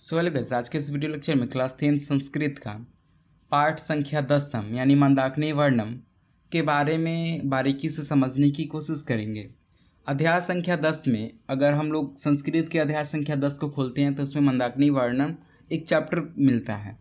Hello guys, आज के इस वीडियो लेक्चर में क्लास 10 संस्कृत का पाठ संख्या 10 यानी मंदाकिनी वर्णम के बारे में बारीकी से समझने की कोशिश करेंगे। अध्याय संख्या 10 में अगर हम लोग संस्कृत के अध्याय संख्या 10 को खोलते हैं तो उसमें मंदाकिनी वर्णम एक चैप्टर मिलता है।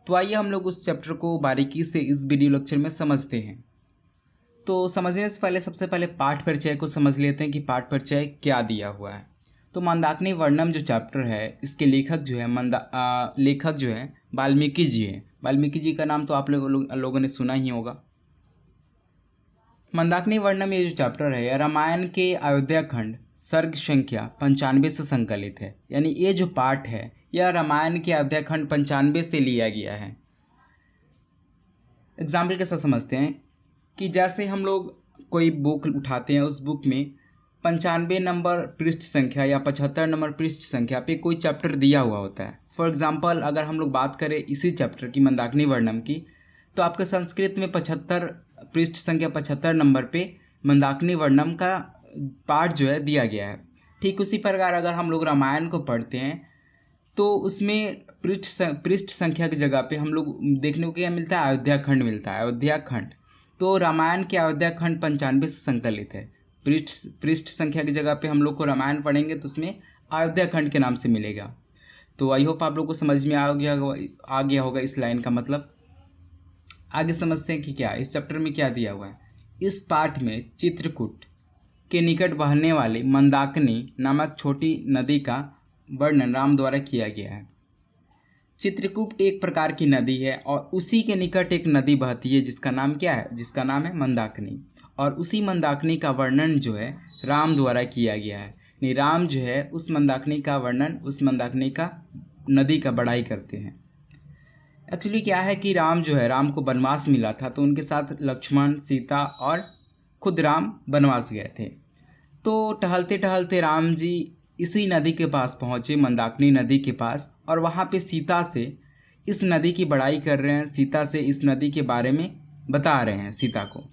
तो आइए हम लोग उस चैप्टर को बारीकी से इस वीडियो लेक्चर में समझते हैं। तो समझने से पहले सबसे पहले पाठ परिचय को समझ लेते हैं कि पाठ परिचय क्या दिया हुआ है। तो मंदाकिनी वर्णम जो चैप्टर है, इसके लेखक जो है वाल्मीकि जी है। वाल्मीकि जी का नाम तो आप लोगों ने सुना ही होगा। मंदाकिनी वर्णम ये जो चैप्टर है, रामायण के अयोध्या खंड सर्ग संख्या 95 से संकलित है। यानी ये जो पाठ है यह रामायण के अयोध्या खंड 95 से लिया गया है। एग्जाम्पल के साथ समझते हैं कि जैसे हम लोग कोई बुक उठाते हैं, उस बुक में 95 नंबर पृष्ठ संख्या या 75 नंबर पृष्ठ संख्या पे कोई चैप्टर दिया हुआ होता है। फॉर एग्जांपल अगर हम लोग बात करें इसी चैप्टर की मंदाकिनी वर्णम की, तो आपके संस्कृत में 75 पृष्ठ संख्या 75 नंबर पे मंदाकिनी वर्णम का पाठ जो है दिया गया है। ठीक उसी प्रकार अगर हम लोग रामायण को पढ़ते हैं तो उसमें पृष्ठ संख्या की जगह पे हम लोग देखने को क्या मिलता है, अयोध्या खंड मिलता है। अयोध्या खंड तो रामायण के अयोध्या खंड 95 से संकलित है। पृष्ठ संख्या की जगह पे हम लोग को रामायण पढ़ेंगे तो उसमें अयोध्या खंड के नाम से मिलेगा। तो आई होप आप लोग को समझ में आ गया होगा इस लाइन का मतलब। आगे समझते हैं कि क्या इस चैप्टर में क्या दिया हुआ है। इस पाठ में चित्रकूट के निकट बहने वाली मंदाकिनी नामक छोटी नदी का वर्णन राम द्वारा किया गया है। चित्रकूट एक प्रकार की नदी है और उसी के निकट एक नदी बहती है जिसका नाम क्या है, जिसका नाम है मंदाकिनी। और उसी मंदाकिनी का वर्णन जो है राम द्वारा किया गया है। नहीं, राम जो है उस मंदाकिनी का वर्णन, उस मंदाकिनी का नदी का बड़ाई करते हैं। एक्चुअली क्या है कि राम जो है, राम को वनवास मिला था तो उनके साथ लक्ष्मण, सीता और खुद राम वनवास गए थे। तो टहलते टहलते राम जी इसी नदी के पास पहुंचे, मंदाकिनी नदी के पास, और वहाँ पे सीता से इस नदी की बड़ाई कर रहे हैं, सीता से इस नदी के बारे में बता रहे हैं सीता को।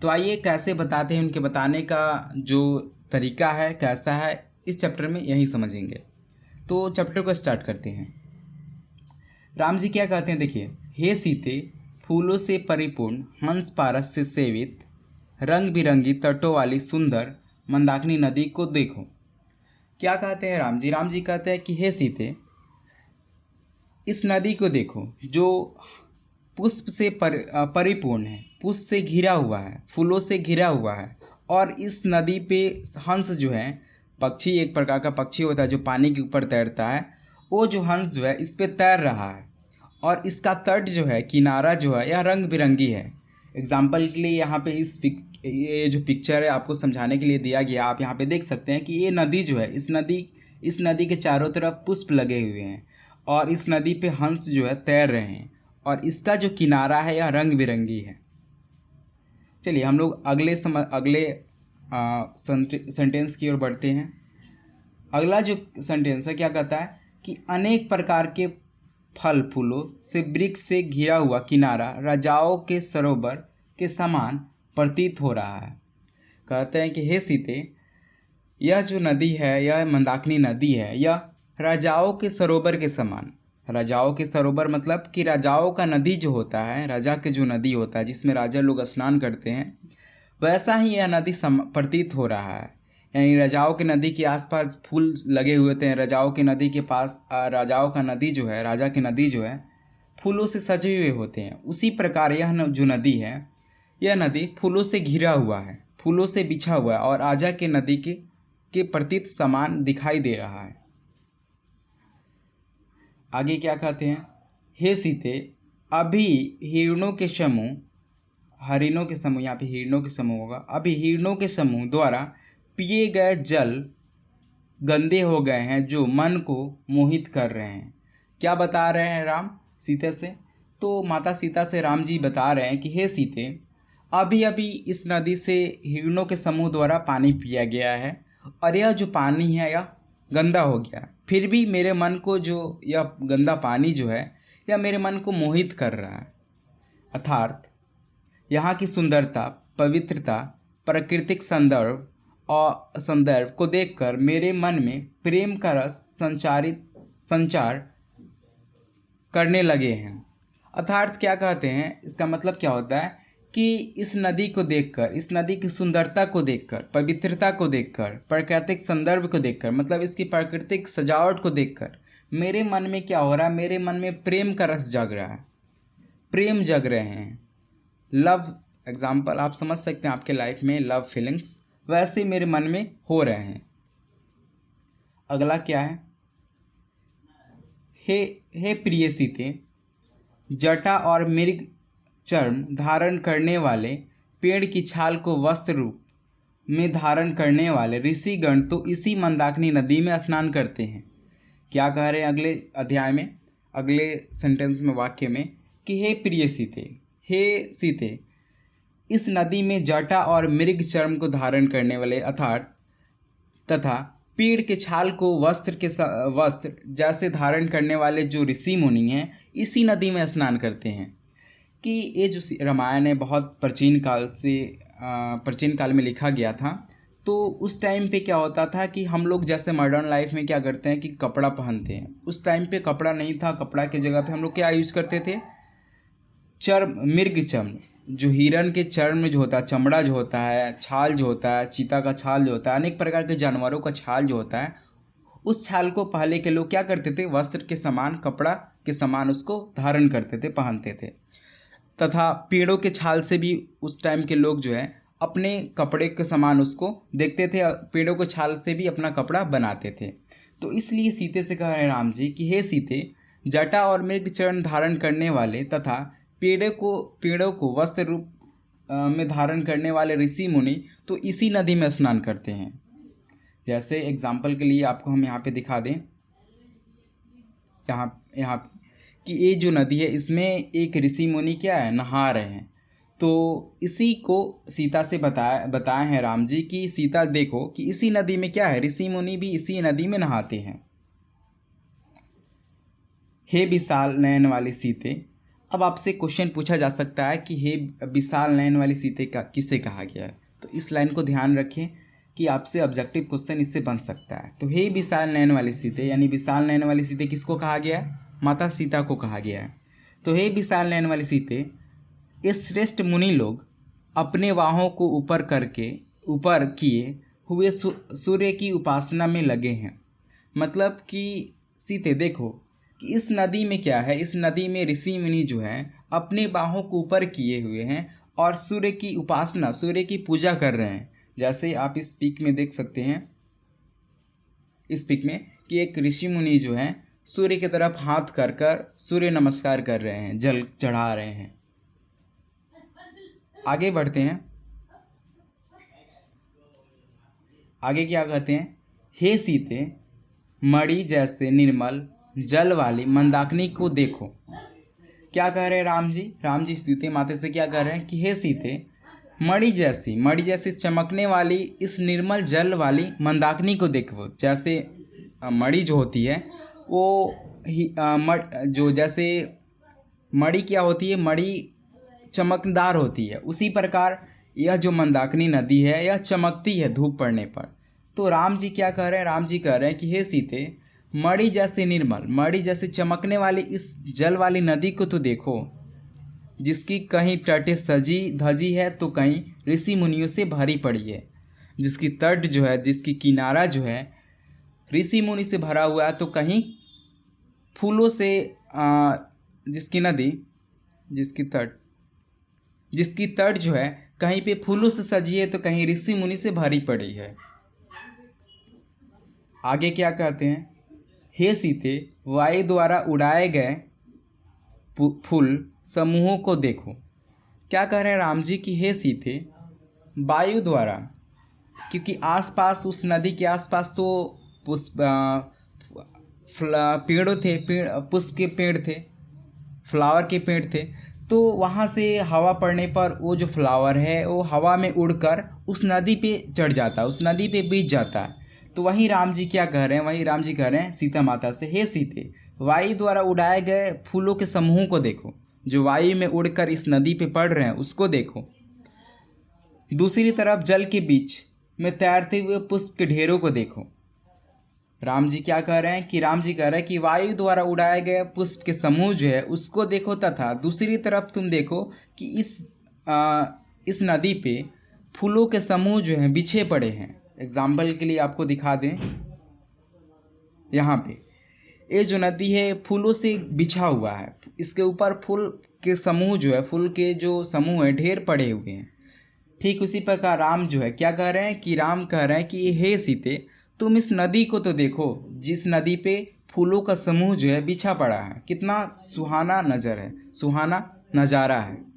तो आइए कैसे बताते हैं, उनके बताने का जो तरीका है कैसा है, इस चैप्टर में यही समझेंगे। तो चैप्टर को स्टार्ट करते हैं। राम जी क्या कहते हैं, देखिए। हे सीते, फूलों से परिपूर्ण हंस पारस से सेवित रंग बिरंगी तटों वाली सुंदर मंदाकिनी नदी को देखो। क्या कहते हैं राम जी? राम जी कहते हैं कि हे सीते, इस नदी को देखो जो पुष्प से परिपूर्ण है, पुष्प से घिरा हुआ है, फूलों से घिरा हुआ है। और इस नदी पे हंस जो है, पक्षी, एक प्रकार का पक्षी होता है जो पानी के ऊपर तैरता है, वो जो हंस जो है इस पे तैर रहा है। और इसका तट जो है, किनारा जो है, यह रंग बिरंगी है। एग्जाम्पल के लिए यहाँ पे ये जो पिक्चर है आपको समझाने के लिए दिया गया, आप यहाँ पे देख सकते हैं कि ये नदी जो है, इस नदी के चारों तरफ पुष्प लगे हुए हैं और इस नदी पे हंस जो है तैर रहे हैं और इसका जो किनारा है यह रंग बिरंगी है। चलिए हम लोग अगले सेंटेंस की ओर बढ़ते हैं। अगला जो सेंटेंस है क्या कहता है कि अनेक प्रकार के फल फूलों से वृक्ष से घिरा हुआ किनारा राजाओं के सरोवर के समान प्रतीत हो रहा है। कहते हैं कि हे सीते, यह जो नदी है, यह मंदाकिनी नदी है, यह राजाओं के सरोवर के समान। राजाओं के सरोवर मतलब कि राजाओं का नदी जो होता है, राजा के जो नदी होता है जिसमें राजा लोग स्नान करते हैं, वैसा ही यह नदी प्रतीत हो रहा है। यानी राजाओं के नदी के आसपास फूल लगे हुए थे, राजाओं के नदी के पास राजाओं का नदी जो है, राजा की नदी जो है, फूलों से सजे हुए होते हैं। उसी प्रकार यह जो नदी है, यह नदी फूलों से घिरा हुआ है, फूलों से बिछा हुआ है और राजा के नदी के प्रतीत समान दिखाई दे रहा है। आगे क्या कहते हैं, हे सीते, अभी हिरणों के समूह, हरिणों के समूह, यहाँ पे हिरणों के समूह होगा, अभी हिरणों के समूह द्वारा पिए गए जल गंदे हो गए हैं जो मन को मोहित कर रहे हैं। क्या बता रहे हैं राम सीता से? तो माता सीता से राम जी बता रहे हैं कि हे सीते, अभी अभी इस नदी से हिरणों के समूह द्वारा पानी पिया गया है और यह जो पानी है यह गंदा हो गया। फिर भी मेरे मन को जो यह गंदा पानी जो है, यह मेरे मन को मोहित कर रहा है। अर्थात यहाँ की सुंदरता, पवित्रता, प्राकृतिक संदर्भ को देखकर मेरे मन में प्रेम का रस संचार करने लगे हैं। अर्थात क्या कहते हैं, इसका मतलब क्या होता है कि इस नदी को देखकर, इस नदी की सुंदरता को देखकर, पवित्रता को देखकर, प्राकृतिक संदर्भ को देखकर, मतलब इसकी प्राकृतिक सजावट को देखकर मेरे मन में क्या हो रहा है, मेरे मन में प्रेम का रस जग रहा है, प्रेम जग रहे हैं। लव एग्जाम्पल आप समझ सकते हैं, आपके लाइफ में लव फीलिंग्स वैसे मेरे मन में हो रहे हैं। अगला क्या है, हे प्रिय सीते, जटा और मृग चर्म धारण करने वाले, पेड़ की छाल को वस्त्र रूप में धारण करने वाले ऋषिगण तो इसी मंदाकिनी नदी में स्नान करते हैं। क्या कह रहे हैं अगले अध्याय में, अगले सेंटेंस में, वाक्य में, कि हे प्रिय सीते, हे सीते, इस नदी में जटा और मृग चर्म को धारण करने वाले अर्थात तथा पेड़ के छाल को वस्त्र जैसे धारण करने वाले जो ऋषि मुनि हैं इसी नदी में स्नान करते हैं। कि ये जो रामायण है बहुत प्राचीन काल में लिखा गया था। तो उस टाइम पे क्या होता था कि हम लोग जैसे मॉडर्न लाइफ में क्या करते हैं कि कपड़ा पहनते हैं, उस टाइम पे कपड़ा नहीं था। कपड़ा की जगह पे हम लोग क्या यूज करते थे, चर्म, मृग चर्म, जो हिरन के चर्म जो होता है, चमड़ा जो होता है, छाल जो होता है, चीता का छाल जो होता है, अनेक प्रकार के जानवरों का छाल जो होता है, उस छाल को पहले के लोग क्या करते थे, वस्त्र के समान, कपड़ा के समान उसको धारण करते थे, पहनते थे। तथा पेड़ों के छाल से भी उस टाइम के लोग जो है अपने कपड़े के समान उसको देखते थे, पेड़ों के छाल से भी अपना कपड़ा बनाते थे। तो इसलिए सीते से कह रहे हैं राम जी कि हे सीते, जटा और मृग चरण धारण करने वाले तथा पेड़ों को वस्त्र रूप में धारण करने वाले ऋषि मुनि तो इसी नदी में स्नान करते हैं। जैसे एग्जाम्पल के लिए आपको हम यहाँ पे दिखा दें, यहाँ कि ये जो नदी है इसमें एक ऋषि मुनि क्या है, नहा रहे हैं। तो इसी को सीता से बताए हैं राम जी कि सीता देखो कि इसी नदी में क्या है, ऋषि मुनि भी इसी नदी में नहाते हैं। हे विशाल नयन वाली सीते, अब आपसे क्वेश्चन पूछा जा सकता है कि हे विशाल नयन वाली सीते का किसे कहा गया है। तो इस लाइन को ध्यान रखें कि आपसे ऑब्जेक्टिव क्वेश्चन इससे बन सकता है। तो हे विशाल नयन वाली सीते, यानी विशाल नयन वाली सीते किसको कहा गया है, माता सीता को कहा गया है। तो हे विशाल नयन वाली सीते, ये श्रेष्ठ मुनि लोग अपने बाहों को ऊपर किए हुए सूर्य की उपासना में लगे हैं। मतलब कि सीते देखो कि इस नदी में क्या है, इस नदी में ऋषि मुनि जो है अपने बाहों को ऊपर किए हुए हैं और सूर्य की उपासना, सूर्य की पूजा कर रहे हैं। जैसे आप इस पिक में देख सकते हैं, इस पिक में कि एक ऋषि मुनि जो है सूर्य की तरफ हाथ कर सूर्य नमस्कार कर रहे हैं, जल चढ़ा रहे हैं। आगे बढ़ते हैं, आगे क्या कहते हैं, हे सीते, मणि जैसे निर्मल जल वाली मंदाकिनी को देखो। क्या कह रहे हैं राम जी सीते माता से क्या कह रहे हैं कि हे सीते, मणि जैसी चमकने वाली इस निर्मल जल वाली मंदाकिनी को देखो। जैसे मणि जो होती है वो जो जैसे मणि क्या होती है, मणि चमकदार होती है, उसी प्रकार यह जो मंदाकिनी नदी है यह चमकती है धूप पड़ने पर। तो राम जी क्या कह रहे हैं, राम जी कह रहे हैं कि हे सीते, मणि जैसे निर्मल, मणि जैसे चमकने वाली इस जल वाली नदी को तो देखो, जिसकी कहीं तट सजी धजी है तो कहीं ऋषि मुनियों से भरी पड़ी है, जिसकी तट जो है, जिसकी किनारा जो है ऋषि मुनि से भरा हुआ है, तो कहीं फूलों से जिसकी नदी, जिसकी तट जो है कहीं पे फूलों से सजी है तो कहीं ऋषि मुनि से भरी पड़ी है। आगे क्या कहते हैं, हे सीते, वायु द्वारा उड़ाए गए फूल समूहों को देखो। क्या कह रहे हैं राम जी की हे सीते, वायु द्वारा, क्योंकि आसपास उस नदी के आसपास तो पेड़ों थे, पुष्प के पेड़ थे, फ्लावर के पेड़ थे। तो वहाँ से हवा पड़ने पर वो जो फ्लावर है वो हवा में उड़कर उस नदी पे चढ़ जाता है, उस नदी पे बीत जाता है। तो वहीं राम जी क्या कह रहे हैं, वहीं राम जी कह रहे हैं सीता माता से, हे सीते, वायु द्वारा उड़ाए गए फूलों के समूह को देखो, जो वायु में उड़कर इस नदी पे पड़ रहे हैं उसको देखो। दूसरी तरफ जल के बीच में तैरते हुए पुष्प के ढेरों को देखो। राम जी क्या कह रहे हैं कि राम जी कह रहे हैं कि वायु द्वारा उड़ाए गए पुष्प के समूह जो है उसको देखो, तथा दूसरी तरफ तुम देखो कि इस नदी पे फूलों के समूह जो हैं बिछे पड़े हैं। एग्जाम्पल के लिए आपको दिखा दें, यहाँ पे ये जो नदी है फूलों से बिछा हुआ है, इसके ऊपर फूल के समूह जो है, फूल के जो समूह है ढेर पड़े हुए हैं। ठीक उसी प्रकार राम जो है क्या कह रहे हैं कि राम कह रहे हैं कि हे सीते, तुम इस नदी को तो देखो, जिस नदी पे फूलों का समूह जो है बिछा पड़ा है। कितना सुहाना नजर है, सुहाना नजारा है।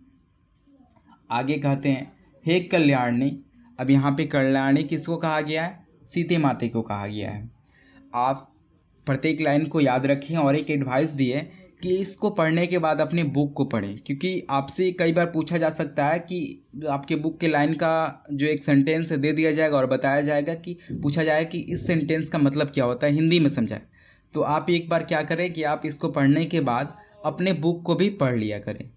आगे कहते हैं हे कल्याणी। अब यहाँ पे कल्याणी किसको कहा गया है? सीते माते को कहा गया है। आप प्रत्येक लाइन को याद रखें, और एक एडवाइस भी है कि इसको पढ़ने के बाद अपने बुक को पढ़ें, क्योंकि आपसे कई बार पूछा जा सकता है कि आपके बुक के लाइन का जो एक सेंटेंस दे दिया जाएगा और बताया जाएगा कि पूछा जाएगा कि इस सेंटेंस का मतलब क्या होता है, हिंदी में समझाएं। तो आप एक बार क्या करें कि आप इसको पढ़ने के बाद अपने बुक को भी पढ़ लिया करें।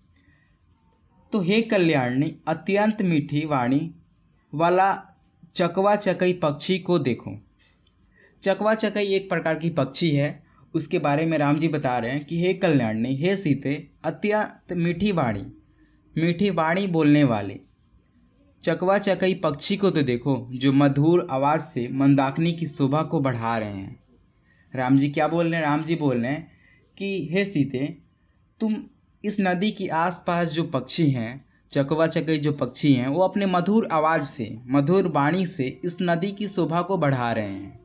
तो हे कल्याणी, अत्यंत मीठी वाणी वाला चकवा चकई पक्षी को देखो। चकवा चकई एक प्रकार की पक्षी है, उसके बारे में राम जी बता रहे हैं कि हे कल्याणी, हे सीते, अत्यंत मीठी वाणी बोलने वाले चकवा चकई पक्षी को तो देखो, जो मधुर आवाज से मंदाकिनी की शोभा को बढ़ा रहे हैं। राम जी क्या बोल रहे हैं? राम जी बोल रहे हैं कि हे सीते, तुम इस नदी के आसपास जो पक्षी हैं, चकवा चकई जो पक्षी हैं, वो अपने मधुर आवाज से, मधुर वाणी से इस नदी की शोभा को बढ़ा रहे हैं।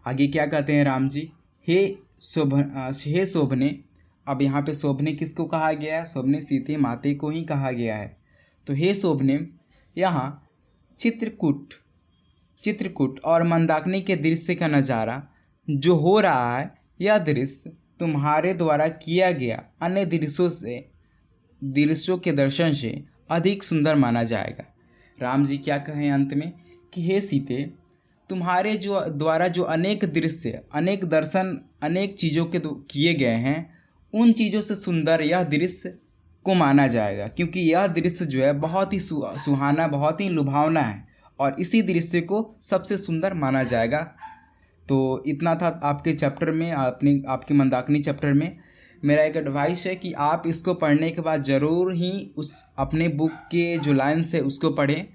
आगे क्या कहते हैं राम जी? हे शोभने। अब यहाँ पे शोभने किसको कहा गया है? शोभने सीते माते को ही कहा गया है। तो हे शोभने, यहाँ चित्रकूट और मंदाकिनी के दृश्य का नज़ारा जो हो रहा है, यह दृश्य तुम्हारे द्वारा किया गया अन्य दृश्यों के दर्शन से अधिक सुंदर माना जाएगा। राम जी क्या कहें अंत में कि हे सीते, तुम्हारे जो द्वारा जो अनेक दृश्य, अनेक दर्शन, अनेक चीज़ों के किए गए हैं, उन चीज़ों से सुंदर यह दृश्य को माना जाएगा, क्योंकि यह दृश्य जो है बहुत ही सुहाना, बहुत ही लुभावना है, और इसी दृश्य को सबसे सुंदर माना जाएगा। तो इतना था आपके चैप्टर में, आपके मंदाकिनी चैप्टर में। मेरा एक एडवाइस है कि आप इसको पढ़ने के बाद ज़रूर ही उस अपने बुक के जो लाइन्स है उसको पढ़ें,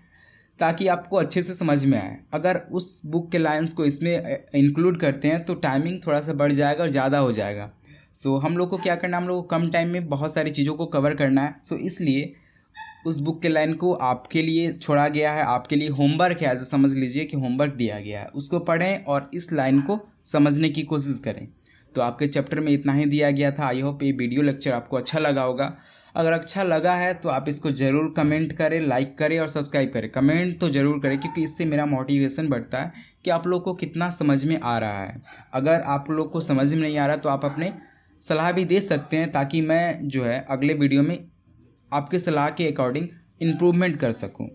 ताकि आपको अच्छे से समझ में आए। अगर उस बुक के लाइन्स को इसमें इंक्लूड करते हैं तो टाइमिंग थोड़ा सा बढ़ जाएगा और ज़्यादा हो जाएगा। सो हम लोग को क्या करना है, हम लोग को कम टाइम में बहुत सारी चीज़ों को कवर करना है। सो इसलिए उस बुक के लाइन को आपके लिए छोड़ा गया है, आपके लिए होमवर्क है, ऐसा समझ लीजिए कि होमवर्क दिया गया है। उसको पढ़ें और इस लाइन को समझने की कोशिश करें। तो आपके चैप्टर में इतना ही दिया गया था। आई होप ये वीडियो लेक्चर आपको अच्छा लगा होगा। अगर अच्छा लगा है तो आप इसको ज़रूर कमेंट करें, लाइक करें और सब्सक्राइब करें। कमेंट तो ज़रूर करें, क्योंकि इससे मेरा मोटिवेशन बढ़ता है कि आप लोग को कितना समझ में आ रहा है। अगर आप लोग को समझ में नहीं आ रहा तो आप अपने सलाह भी दे सकते हैं, ताकि मैं जो है अगले वीडियो में आपके सलाह के अकॉर्डिंग इम्प्रूवमेंट कर सकूं।